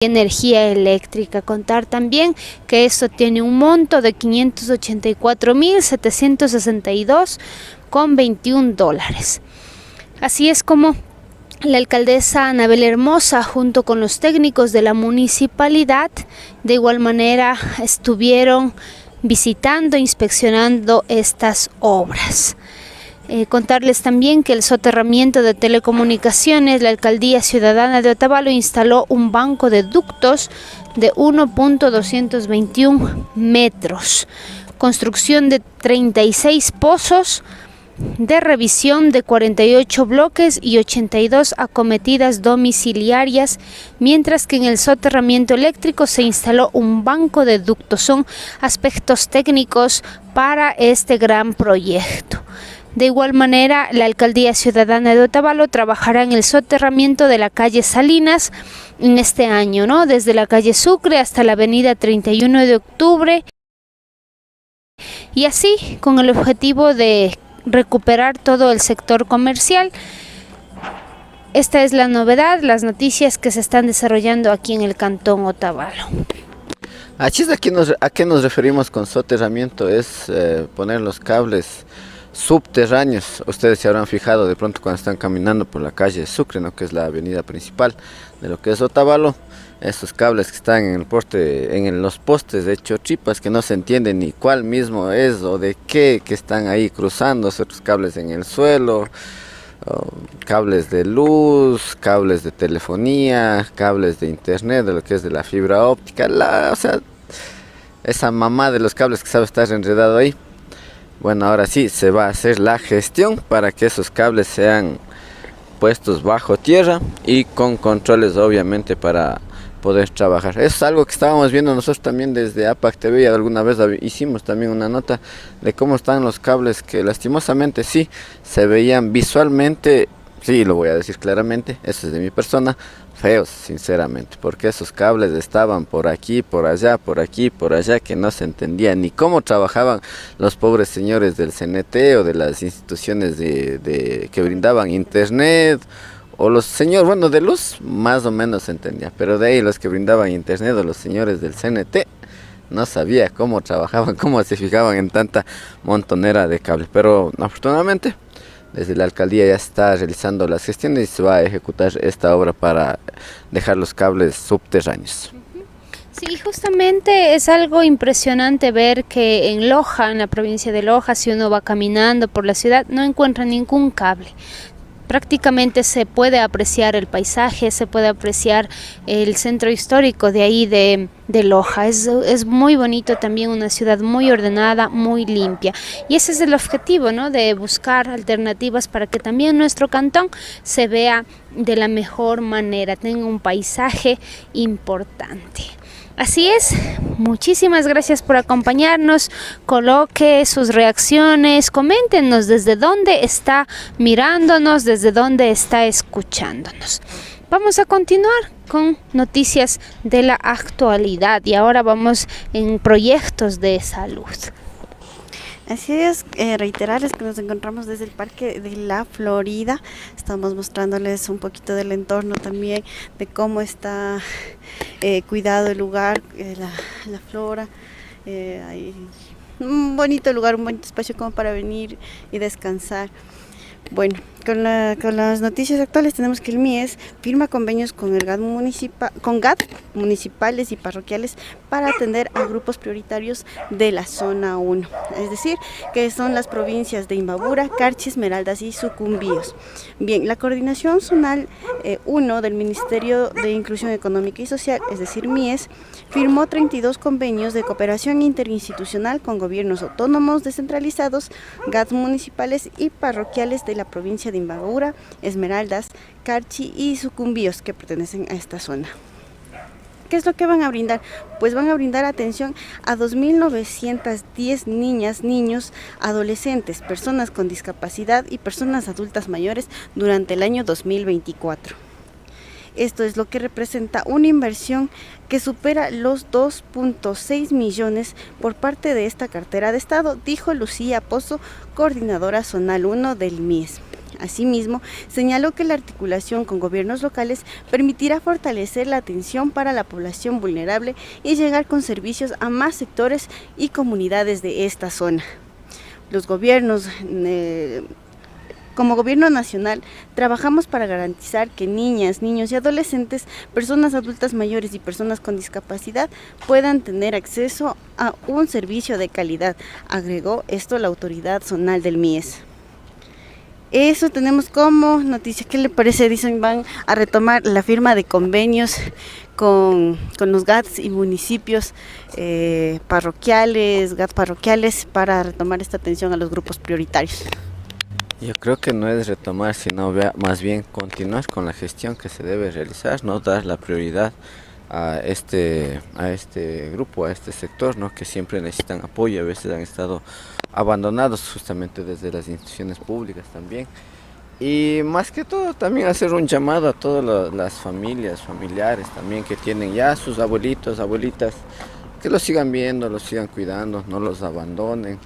energía eléctrica. Contar también que esto tiene un monto de $584.762,21. Así es como la alcaldesa Anabel Hermosa, junto con los técnicos de la municipalidad, de igual manera estuvieron visitando, inspeccionando estas obras. Contarles también que el soterramiento de telecomunicaciones, la Alcaldía Ciudadana de Otavalo instaló un banco de ductos de 1.221 metros, construcción de 36 pozos, de revisión de 48 bloques y 82 acometidas domiciliarias, mientras que en el soterramiento eléctrico se instaló un banco de ductos. Son aspectos técnicos para este gran proyecto. De igual manera, la Alcaldía Ciudadana de Otavalo trabajará en el soterramiento de la calle Salinas en este año, ¿no? Desde la calle Sucre hasta la avenida 31 de octubre, y así con el objetivo de recuperar todo el sector comercial. Esta es la novedad, las noticias que se están desarrollando aquí en el Cantón Otavalo. ¿A qué nos referimos con soterramiento? Es poner los cables subterráneos. Ustedes se habrán fijado de pronto cuando están caminando por la calle Sucre, ¿no?, que es la avenida principal de lo que es Otavalo. Estos cables que están en el poste, en los postes de Chochipas, que no se entiende ni cuál mismo es o de qué, que están ahí cruzando, otros cables en el suelo, cables de luz, cables de telefonía, cables de internet, de lo que es de la fibra óptica, o sea, esa mamá de los cables que sabe estar enredado ahí. Bueno, ahora sí se va a hacer la gestión para que esos cables sean puestos bajo tierra y con controles, obviamente, para poder trabajar. Es algo que estábamos viendo nosotros también desde APAC TV, y alguna vez hicimos también una nota de cómo están los cables, que lastimosamente sí se veían visualmente, sí lo voy a decir claramente, eso es de mi persona, feos sinceramente, porque esos cables estaban por aquí, por allá, por aquí, por allá, que no se entendía ni cómo trabajaban los pobres señores del CNT o de las instituciones que brindaban internet, o los señores, bueno, de luz más o menos se entendía, pero de ahí los que brindaban internet o los señores del CNT no sabía cómo trabajaban, cómo se fijaban en tanta montonera de cables. Pero afortunadamente desde la alcaldía ya está realizando las gestiones y se va a ejecutar esta obra para dejar los cables subterráneos. Sí, justamente es algo impresionante ver que en Loja, en la provincia de Loja, si uno va caminando por la ciudad, no encuentra ningún cable. Prácticamente se puede apreciar el paisaje, se puede apreciar el centro histórico de ahí de Loja. Es muy bonito también, una ciudad muy ordenada, muy limpia. Y ese es el objetivo, ¿no?, de buscar alternativas para que también nuestro cantón se vea de la mejor manera, tenga un paisaje importante. Así es, muchísimas gracias por acompañarnos, coloque sus reacciones, coméntenos desde dónde está mirándonos, desde dónde está escuchándonos. Vamos a continuar con noticias de la actualidad y ahora vamos en proyectos de salud. Así es, reiterarles que nos encontramos desde el Parque de la Florida. Estamos mostrándoles un poquito del entorno también, de cómo está cuidado el lugar, la flora. Hay un bonito lugar, un bonito espacio como para venir y descansar. Bueno, con las noticias actuales tenemos que el MIES firma convenios con el GAT municipales y parroquiales para atender a grupos prioritarios de la zona 1, es decir, que son las provincias de Imbabura, Carchi, Esmeraldas y Sucumbíos. Bien, la coordinación zonal 1 del Ministerio de Inclusión Económica y Social, es decir, MIES, firmó 32 convenios de cooperación interinstitucional con gobiernos autónomos descentralizados, GAT municipales y parroquiales de la provincia de Imbabura, Esmeraldas, Carchi y Sucumbíos, que pertenecen a esta zona. ¿Qué es lo que van a brindar? Pues van a brindar atención a 2.910 niñas, niños, adolescentes, personas con discapacidad y personas adultas mayores durante el año 2024. Esto es lo que representa una inversión que supera los 2.6 millones por parte de esta cartera de Estado, dijo Lucía Pozo, coordinadora zonal 1 del MIES. Asimismo, señaló que la articulación con gobiernos locales permitirá fortalecer la atención para la población vulnerable y llegar con servicios a más sectores y comunidades de esta zona. Los gobiernos, como gobierno nacional, trabajamos para garantizar que niñas, niños y adolescentes, personas adultas mayores y personas con discapacidad puedan tener acceso a un servicio de calidad, agregó esto la autoridad zonal del MIES. Eso tenemos como noticia. ¿Qué le parece? Dicen van a retomar la firma de convenios con los GATS y municipios parroquiales, GATS parroquiales, para retomar esta atención a los grupos prioritarios. Yo creo que no es retomar, sino más bien continuar con la gestión que se debe realizar, no dar la prioridad a este grupo, a este sector, ¿no? Que siempre necesitan apoyo, a veces han estado abandonados justamente desde las instituciones públicas también. Y más que todo también hacer un llamado a todas las familiares también que tienen ya sus abuelitos, abuelitas, que los sigan viendo, los sigan cuidando, no los abandonen.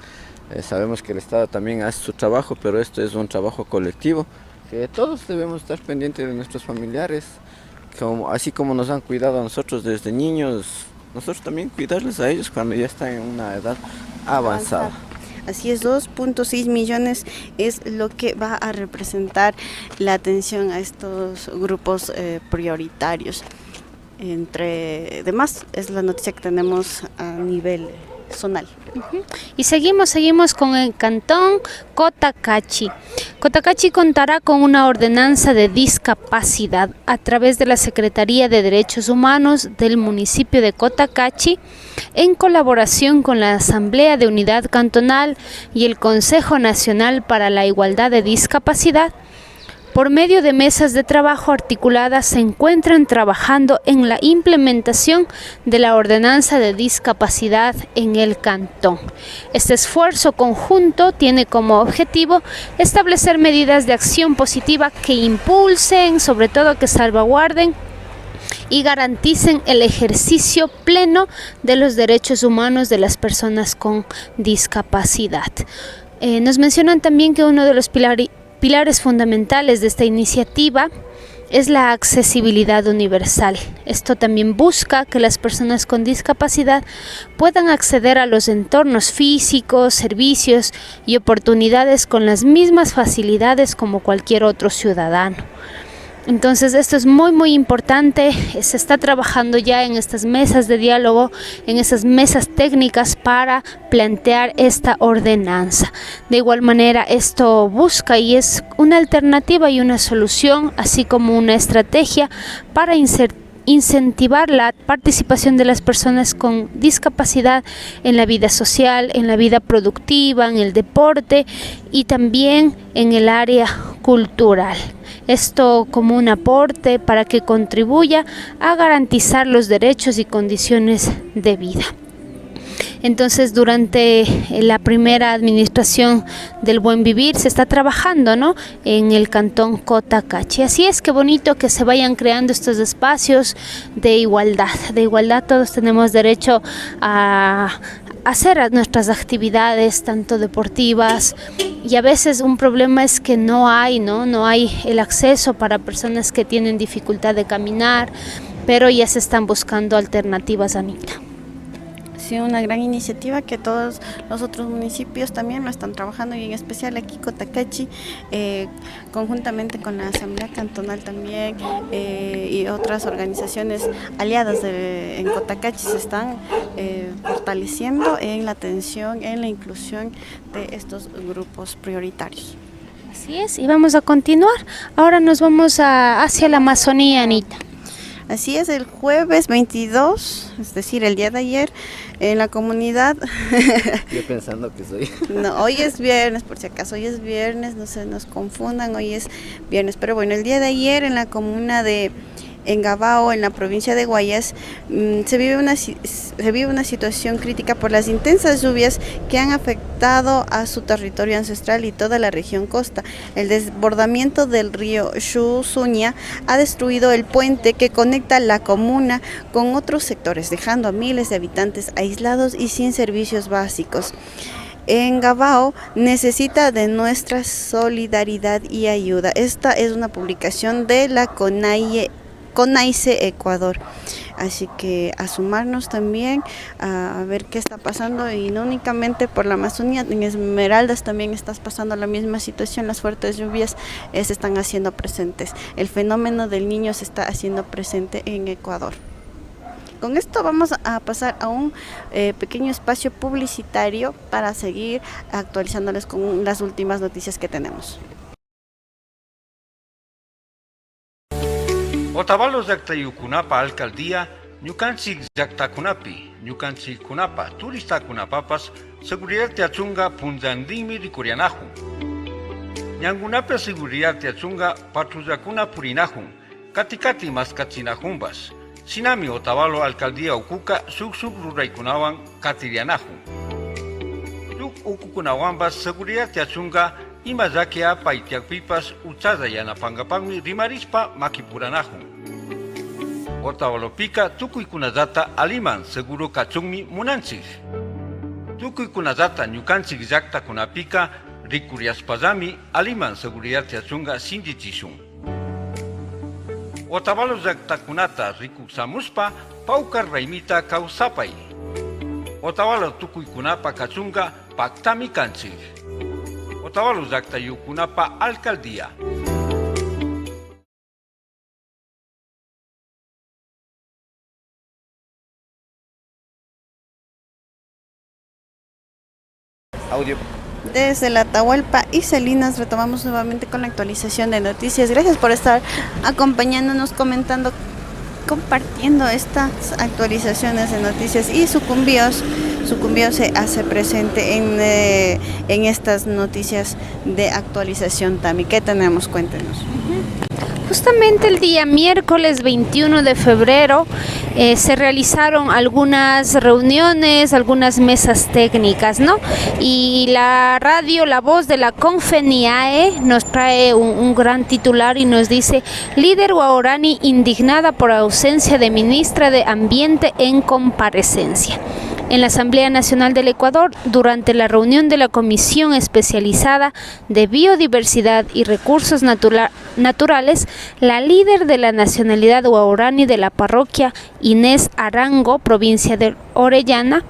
Sabemos que el Estado también hace su trabajo, pero esto es un trabajo colectivo, que todos debemos estar pendientes de nuestros familiares, así como nos han cuidado a nosotros desde niños, nosotros también cuidarles a ellos cuando ya están en una edad avanzada. Así es, 2.6 millones es lo que va a representar la atención a estos grupos prioritarios. Entre demás, es la noticia que tenemos a nivel zonal. Y seguimos con el cantón Cotacachi. Cotacachi contará con una ordenanza de discapacidad a través de la Secretaría de Derechos Humanos del municipio de Cotacachi, en colaboración con la Asamblea de Unidad Cantonal y el Consejo Nacional para la Igualdad de Discapacidad. Por medio de mesas de trabajo articuladas se encuentran trabajando en la implementación de la ordenanza de discapacidad en el cantón. Este esfuerzo conjunto tiene como objetivo establecer medidas de acción positiva que impulsen, sobre todo que salvaguarden y garanticen el ejercicio pleno de los derechos humanos de las personas con discapacidad. Nos mencionan también que uno de los pilares fundamentales de esta iniciativa es la accesibilidad universal. Esto también busca que las personas con discapacidad puedan acceder a los entornos físicos, servicios y oportunidades con las mismas facilidades como cualquier otro ciudadano. Entonces esto es muy importante, se está trabajando ya en estas mesas de diálogo, en esas mesas técnicas para plantear esta ordenanza. De igual manera esto busca y es una alternativa y una solución, así como una estrategia para incentivar la participación de las personas con discapacidad en la vida social, en la vida productiva, en el deporte y también en el área cultural. Esto como un aporte para que contribuya a garantizar los derechos y condiciones de vida. Entonces, durante la primera administración del Buen Vivir se está trabajando, ¿no?, en el cantón Cotacachi. Así es, que bonito que se vayan creando estos espacios de igualdad. De igualdad todos tenemos derecho a hacer nuestras actividades, tanto deportivas, y a veces un problema es que no hay el acceso para personas que tienen dificultad de caminar, pero ya se están buscando alternativas, Anita. Sí, una gran iniciativa que todos los otros municipios también lo están trabajando, y en especial aquí Cotacachi, conjuntamente con la Asamblea Cantonal también y otras organizaciones aliadas en Cotacachi se están fortaleciendo en la atención, en la inclusión de estos grupos prioritarios. Así es, y vamos a continuar. Ahora nos vamos hacia la Amazonía, Anita. Así es, el jueves 22, es decir, el día de ayer, en la comunidad... Yo pensando que soy... No, hoy es viernes, por si acaso, hoy es viernes, no se nos confundan, hoy es viernes. Pero bueno, el día de ayer en la comuna de Engabao, en la provincia de Guayas, se vive una situación crítica por las intensas lluvias que han afectado a su territorio ancestral y toda la región costa. El desbordamiento del río Xusuña ha destruido el puente que conecta la comuna con otros sectores, dejando a miles de habitantes aislados y sin servicios básicos. en Gabao necesita de nuestra solidaridad y ayuda. Esta es una publicación de la CONAICE Ecuador. Así que a sumarnos también a ver qué está pasando, y no únicamente por la Amazonía, en Esmeraldas también está pasando la misma situación. Las fuertes lluvias se están haciendo presentes. El fenómeno del Niño se está haciendo presente en Ecuador. Con esto vamos a pasar a un pequeño espacio publicitario para seguir actualizándoles con las últimas noticias que tenemos. Otavalos llaqtayukunapa alcaldía ñukanchik llaqtakunapi ñukanchikkunapa turistakunapapas seguridad tiachunga punllantinmi rikurianajun. Ñankunapi seguridad tiachunga patrullakuna purinajun, kati maskachinajunpas. Sinami Otavalo alcaldía ukuka suk ruraykunawan katirianajun. Luk ukukunawanpas seguridad tiachunga ima llakia paitiakpipas uchalla yanapangapanmi rimarispa makipuranajun. Otavalopika tukuykunallata aliman seguro kachunmi munanchik. Tukuykunallata ñukanchik llaqtakunapika rikuriaspallami aliman seguridad tiachunga sinchichishun. Otavalo llaqtakunata rikuksamuspa paukar raymita kawsapay. Otavalo tukuykunapa kachunga paktami kanchik. Otavalo llaqtayukunapa alcaldía. Audio. Desde la Atahualpa y Salinas retomamos nuevamente con la actualización de noticias. Gracias por estar acompañándonos, comentando, compartiendo estas actualizaciones de noticias. Y Sucumbíos se hace presente en estas noticias de actualización. Tami, ¿qué tenemos? Cuéntenos. Justamente el día miércoles 21 de febrero se realizaron algunas reuniones, algunas mesas técnicas, ¿no? Y la radio, la voz de la CONFENIAE nos trae un gran titular y nos dice: líder guaraní indignada por ausencia de ministra de Ambiente en comparecencia. En la Asamblea Nacional del Ecuador, durante la reunión de la Comisión Especializada de Biodiversidad y Recursos Naturales, la líder de la nacionalidad guaraní de la parroquia, Inés Arango, provincia de Orellana,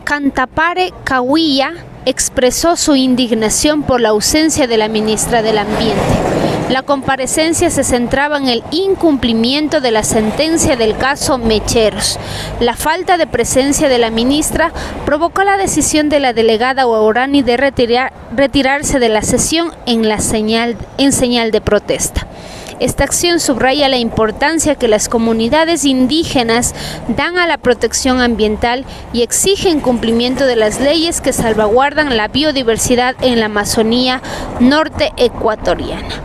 Cantapare Cahuilla, expresó su indignación por la ausencia de la ministra del Ambiente. La comparecencia se centraba en el incumplimiento de la sentencia del caso Mecheros. La falta de presencia de la ministra provocó la decisión de la delegada guaraní de retirarse de la sesión en señal de protesta. Esta acción subraya la importancia que las comunidades indígenas dan a la protección ambiental y exigen cumplimiento de las leyes que salvaguardan la biodiversidad en la Amazonía norte ecuatoriana.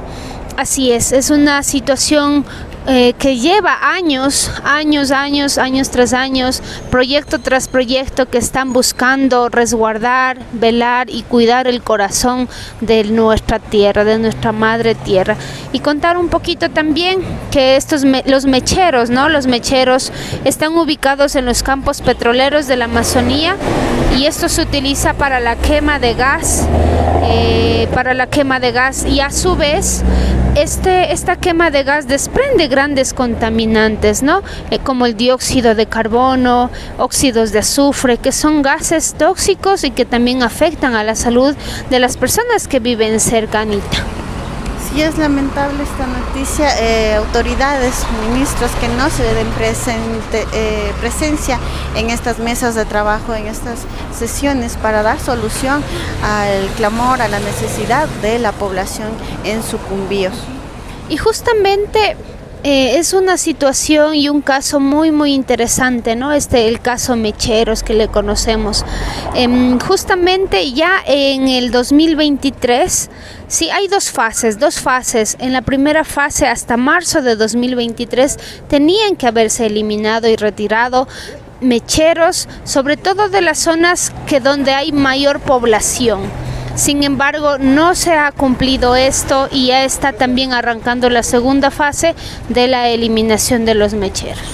Así es una situación que lleva años tras años, proyecto tras proyecto, que están buscando resguardar, velar y cuidar el corazón de nuestra tierra, de nuestra madre tierra. Y contar un poquito también que los mecheros, ¿no? Los mecheros están ubicados en los campos petroleros de la Amazonía, y esto se utiliza para la quema de gas, y a su vez esta quema de gas desprende grandes contaminantes, ¿no? Como el dióxido de carbono, óxidos de azufre, que son gases tóxicos y que también afectan a la salud de las personas que viven cercanita. Sí, es lamentable esta noticia. Autoridades, ministros que no se den presencia en estas mesas de trabajo, en estas sesiones, para dar solución al clamor, a la necesidad de la población en Sucumbíos. Y justamente es una situación y un caso muy interesante, ¿no? El caso Mecheros, que le conocemos. Justamente ya en el 2023, sí, hay dos fases. En la primera fase, hasta marzo de 2023, tenían que haberse eliminado y retirado mecheros, sobre todo de las zonas donde hay mayor población. Sin embargo, no se ha cumplido esto, y ya está también arrancando la segunda fase de la eliminación de los mecheros.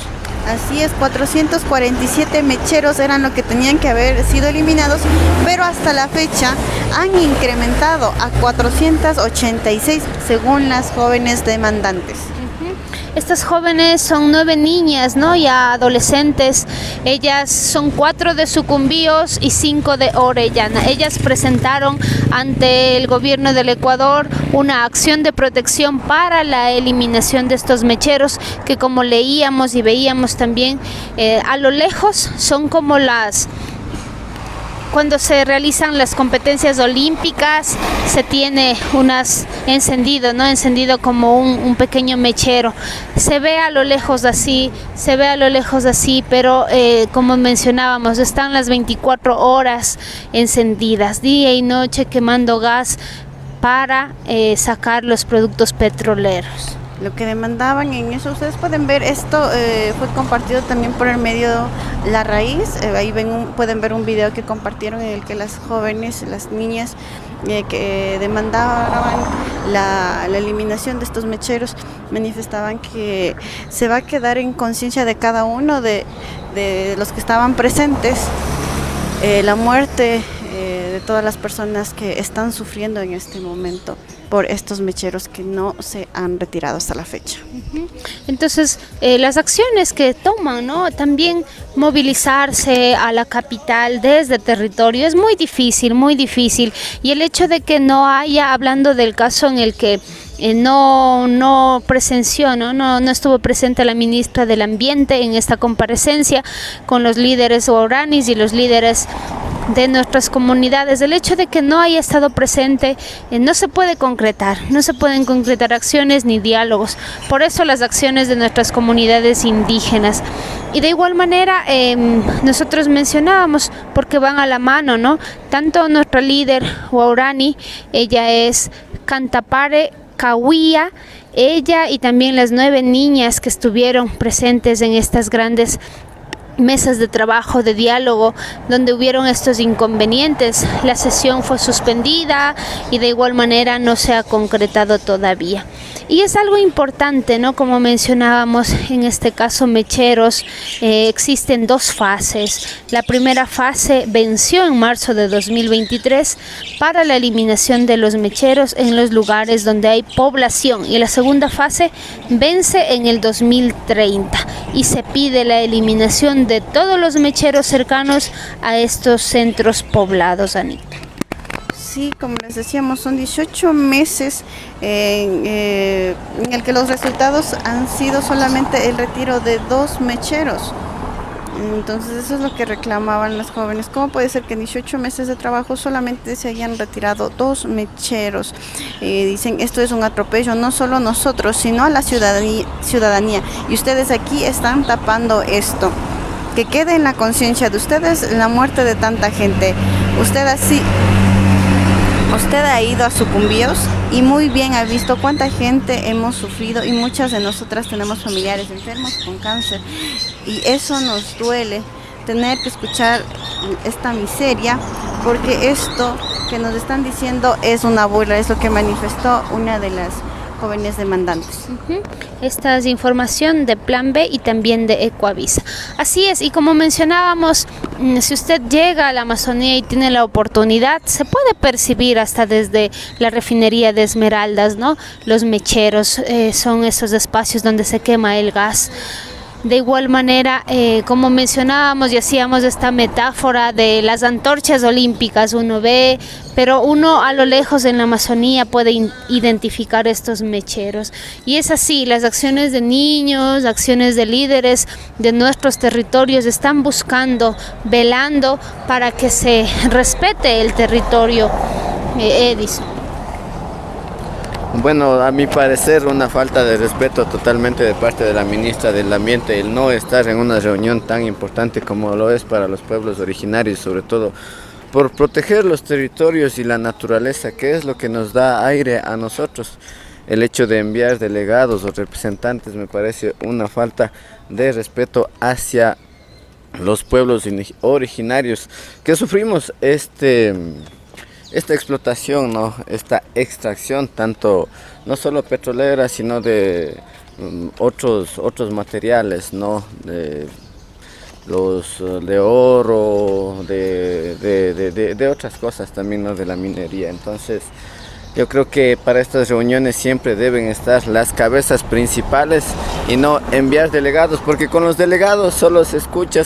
Así es, 447 mecheros eran lo que tenían que haber sido eliminados, pero hasta la fecha han incrementado a 486 según las jóvenes demandantes. Estas jóvenes son 9 niñas, ¿no? Ya adolescentes. Ellas son 4 de Sucumbíos y 5 de Orellana. Ellas presentaron ante el gobierno del Ecuador una acción de protección para la eliminación de estos mecheros que, como leíamos y veíamos también, a lo lejos son como cuando se realizan las competencias olímpicas, se tiene unas encendido, ¿no? Encendido como un pequeño mechero. Se ve a lo lejos así, pero como mencionábamos, están las 24 horas encendidas, día y noche, quemando gas para sacar los productos petroleros. Lo que demandaban en eso, ustedes pueden ver, esto fue compartido también por el medio La Raíz. Ahí pueden ver un video que compartieron en el que las jóvenes, las niñas que demandaban la eliminación de estos mecheros, manifestaban que se va a quedar en conciencia de cada uno de los que estaban presentes la muerte de todas las personas que están sufriendo en este momento por estos mecheros que no se han retirado hasta la fecha. Entonces, las acciones que toman, ¿no? También movilizarse a la capital desde territorio es muy difícil. Y el hecho de que no haya, hablando del caso en el que no presenció, no estuvo presente la ministra del Ambiente en esta comparecencia con los líderes guaraníes y los líderes de nuestras comunidades. El hecho de que no haya estado presente no se pueden concretar acciones ni diálogos. Por eso las acciones de nuestras comunidades indígenas. Y de igual manera nosotros mencionábamos, porque van a la mano, ¿no? Tanto nuestra líder guaraní, ella es Cantapare Cahuía, ella y también las 9 niñas que estuvieron presentes en estas grandes mesas de trabajo, de diálogo, donde hubieron estos inconvenientes. La sesión fue suspendida y de igual manera no se ha concretado todavía. Y es algo importante, ¿no? Como mencionábamos, en este caso mecheros, existen 2 fases. La primera fase venció en marzo de 2023 para la eliminación de los mecheros en los lugares donde hay población, y la segunda fase vence en el 2030 y se pide la eliminación de todos los mecheros cercanos a estos centros poblados, Anita. Sí, como les decíamos, son 18 meses en el que los resultados han sido solamente el retiro de 2 mecheros. Entonces eso es lo que reclamaban las jóvenes. ¿Cómo puede ser que en 18 meses de trabajo solamente se hayan retirado 2 mecheros? Dicen, esto es un atropello, no solo nosotros, sino a la ciudadanía. Y ustedes aquí están tapando esto. Que quede en la conciencia de ustedes la muerte de tanta gente. Usted ha ido a Sucumbíos y muy bien ha visto cuánta gente hemos sufrido, y muchas de nosotras tenemos familiares enfermos con cáncer, y eso nos duele, tener que escuchar esta miseria, porque esto que nos están diciendo es una burla, es lo que manifestó una de las jóvenes demandantes. Esta es información de Plan B y también de Ecoavisa. Así es, y como mencionábamos, si usted llega a la Amazonía y tiene la oportunidad, se puede percibir hasta desde la refinería de Esmeraldas, ¿no? Los mecheros son esos espacios donde se quema el gas. De igual manera, como mencionábamos y hacíamos esta metáfora de las antorchas olímpicas, uno ve, pero uno a lo lejos en la Amazonía puede identificar estos mecheros. Y es así, las acciones de niños, acciones de líderes de nuestros territorios están buscando, velando para que se respete el territorio, Edison. Bueno, a mi parecer una falta de respeto totalmente de parte de la ministra del Ambiente el no estar en una reunión tan importante como lo es para los pueblos originarios, sobre todo por proteger los territorios y la naturaleza, que es lo que nos da aire a nosotros. El hecho de enviar delegados o representantes me parece una falta de respeto hacia los pueblos originarios que sufrimos esta explotación, ¿no? Esta extracción, tanto no solo petrolera, sino de otros materiales, ¿no? De oro, de otras cosas también, ¿no? De la minería. Entonces yo creo que para estas reuniones siempre deben estar las cabezas principales y no enviar delegados, porque con los delegados solo se escucha,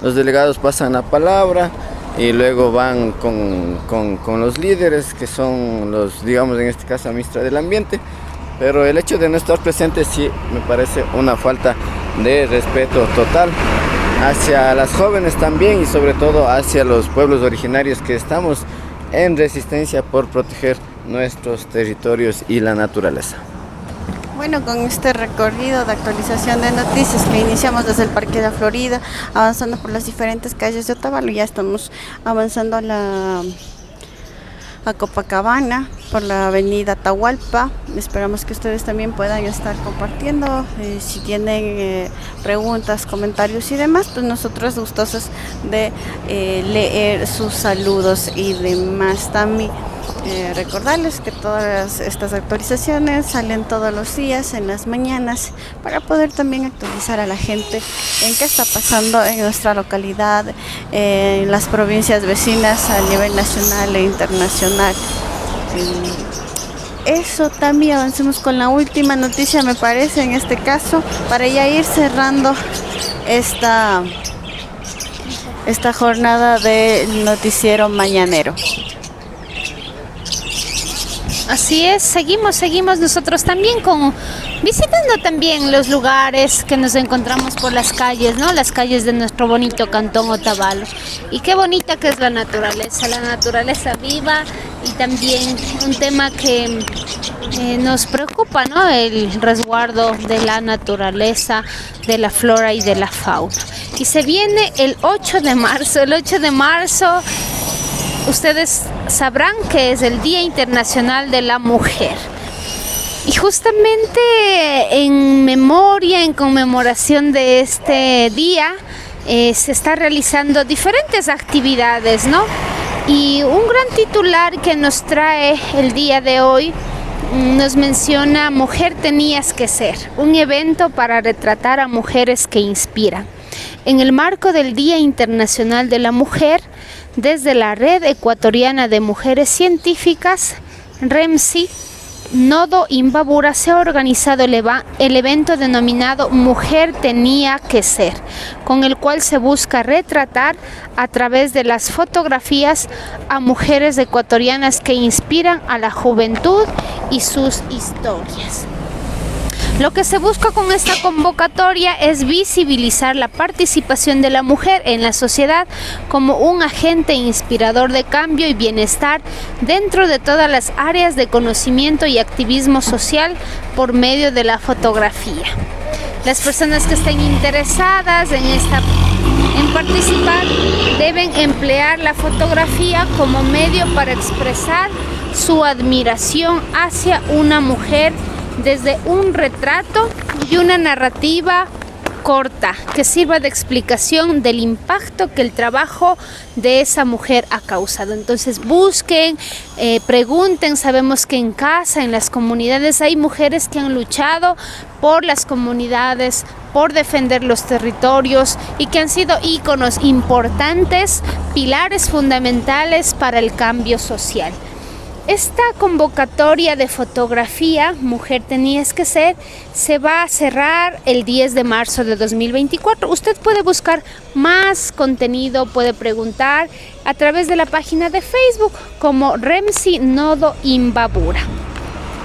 los delegados pasan la palabra y luego van con los líderes, que son los, digamos en este caso, la ministra del Ambiente. Pero el hecho de no estar presente sí me parece una falta de respeto total hacia las jóvenes también, y sobre todo hacia los pueblos originarios que estamos en resistencia por proteger nuestros territorios y la naturaleza. Bueno, con este recorrido de actualización de noticias que iniciamos desde el Parque de la Florida, avanzando por las diferentes calles de Otavalo, ya estamos avanzando a Copacabana, por la avenida Atahualpa. Esperamos que ustedes también puedan estar compartiendo. Si tienen preguntas, comentarios y demás, pues nosotros gustosos de leer sus saludos y demás. También recordarles que todas estas actualizaciones salen todos los días en las mañanas, para poder también actualizar a la gente en qué está pasando en nuestra localidad, en las provincias vecinas a nivel nacional e internacional. Eso también. Avancemos con la última noticia, me parece, en este caso, para ya ir cerrando esta jornada del noticiero mañanero. Así es, seguimos nosotros también visitando también los lugares que nos encontramos por las calles, ¿no? Las calles de nuestro bonito cantón Otavalo. Y qué bonita que es la naturaleza viva, y también un tema que nos preocupa, ¿no? El resguardo de la naturaleza, de la flora y de la fauna. Y se viene el 8 de marzo. Ustedes sabrán que es el Día Internacional de la Mujer. Y justamente en conmemoración de este día, se está realizando diferentes actividades, ¿no? Y un gran titular que nos trae el día de hoy nos menciona: Mujer tenías que ser, un evento para retratar a mujeres que inspiran. En el marco del Día Internacional de la Mujer, desde la Red Ecuatoriana de Mujeres Científicas, REMSI, Nodo Imbabura, se ha organizado el evento denominado Mujer Tenía que Ser, con el cual se busca retratar a través de las fotografías a mujeres ecuatorianas que inspiran a la juventud y sus historias. Lo que se busca con esta convocatoria es visibilizar la participación de la mujer en la sociedad como un agente inspirador de cambio y bienestar dentro de todas las áreas de conocimiento y activismo social por medio de la fotografía. Las personas que estén interesadas en participar deben emplear la fotografía como medio para expresar su admiración hacia una mujer desde un retrato y una narrativa corta que sirva de explicación del impacto que el trabajo de esa mujer ha causado. Entonces busquen, pregunten. Sabemos que en casa, en las comunidades, hay mujeres que han luchado por las comunidades, por defender los territorios, y que han sido íconos importantes, pilares fundamentales para el cambio social. Esta convocatoria de fotografía, Mujer Tenías que Ser, se va a cerrar el 10 de marzo de 2024. Usted puede buscar más contenido, puede preguntar a través de la página de Facebook como REMSI Nodo Imbabura.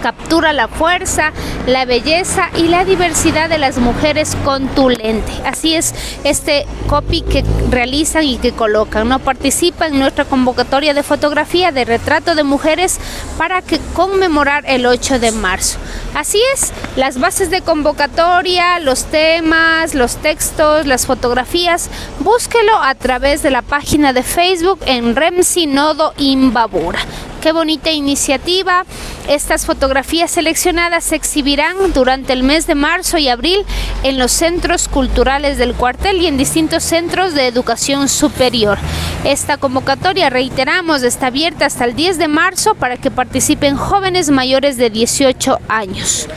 Captura la fuerza, la belleza y la diversidad de las mujeres con tu lente. Así es este copy que realizan y que colocan, ¿no? Participa en nuestra convocatoria de fotografía de retrato de mujeres para conmemorar el 8 de marzo. Así es, las bases de convocatoria, los temas, los textos, las fotografías, búsquelo a través de la página de Facebook en REMSI Nodo Imbabura. Qué bonita iniciativa. Estas fotografías seleccionadas se exhibirán durante el mes de marzo y abril en los centros culturales del cuartel y en distintos centros de educación superior. Esta convocatoria, reiteramos, está abierta hasta el 10 de marzo para que participen jóvenes mayores de 18 años.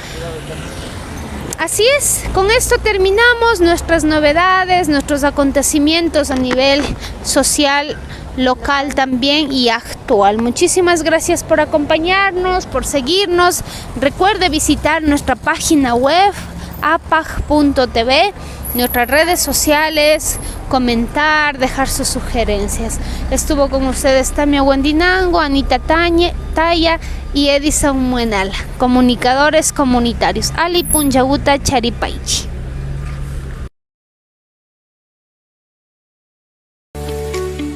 Así es, con esto terminamos nuestras novedades, nuestros acontecimientos a nivel social, local también y actual. Muchísimas gracias por acompañarnos, por seguirnos. Recuerde visitar nuestra página web apag.tv, nuestras redes sociales, comentar, dejar sus sugerencias. Estuvo con ustedes Tamia Huendinango, Anita Taya y Edison Muenala, comunicadores comunitarios. Ali Punjaguta Charipaichi.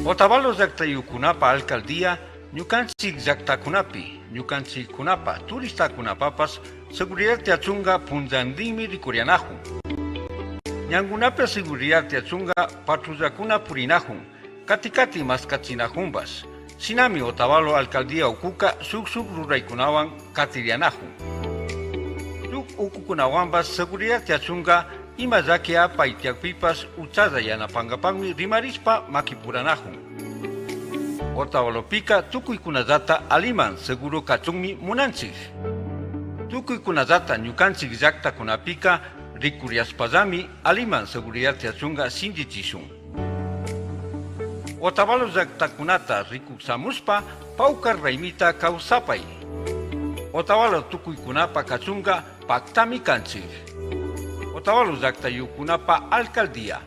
Otavalos llaqtayukunapa alcaldía ñukanchik llaqtakunapi, ñukanchikkunapa turistakunapapas seguridad tiachunga punllantinmi rikurianahun. Ñankunapi seguridad tiachunga patrullakuna purinahun, kati maskachinahunpas. Sinami Otavalo alcaldía ukuka suk ruraykunawan katirianahun. Shuk ukukunawanpas seguridad tiachunga ima llakia paitiakpipas uchalla yanapangapanmi rimarispa makipuranahun. Otavalopika tukuykunallata aliman seguro kachunmi munanchik. Tukuykunallata ñukanchik llaqtakunapika rikuriaspallami aliman seguridad tiachunga sinchichishun. Otavalo llaqtakunata rikuksamuspa pawkar raymita kawsapay. Otavalo tukuykunapa kachunga paktami kanchik. Otavalo llaqtayukunapa alcaldía.